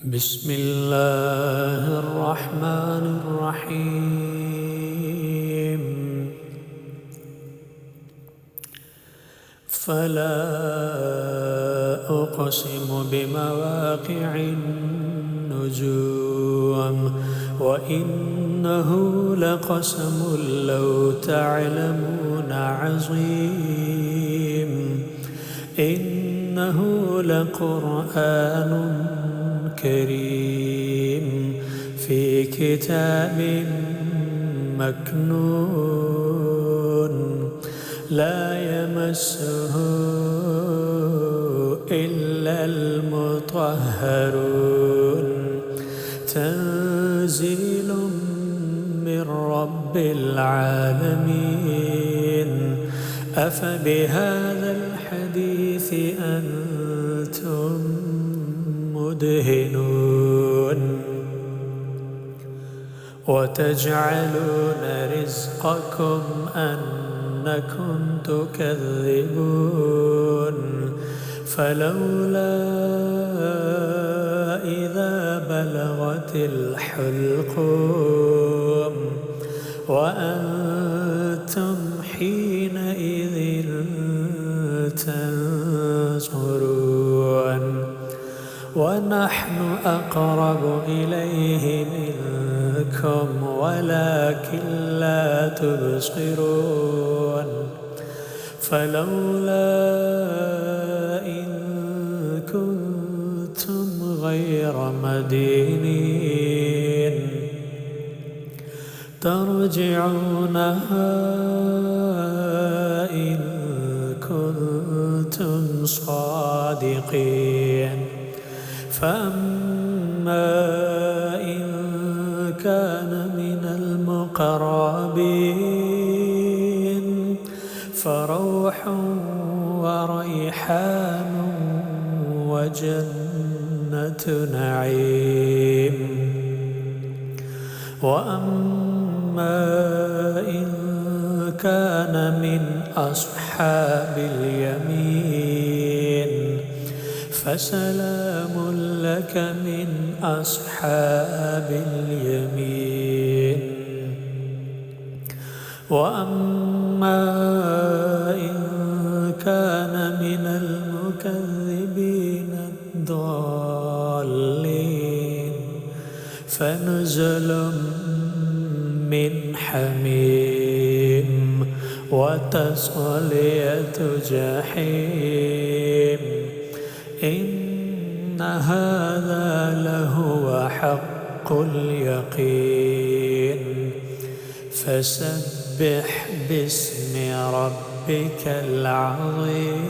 بسم الله الرحمن الرحيم. فلا أقسم بمواقع النجوم وإنه لقسم لو تعلمون عظيم. إنه لقرآن كريم في كتاب مكنون لا يمسه إلا المطهرون. تنزيل من رب العالمين. أفبهذا الحديث أنتم مدهنون وتجعلون رزقكم أنكم تكذبون. فلولا إذا بلغت الحلقوم وأنتم حينئذ تنظرون ونحن أقرب إليه منكم ولكن لا تبصرون. فلولا إن كنتم غير مدينين ترجعونها إن كنتم صادقين. فأما إن كان من المقربين فروح وريحان وجنة نعيم. وأما إن كان من أصحاب اليمين فسلام لك من أصحاب اليمين. وأما إن كان من المكذبين الضالين فنزل من حميم وتصلية جحيم. إن هذا لهو حق اليقين. فسبح باسم ربك العظيم.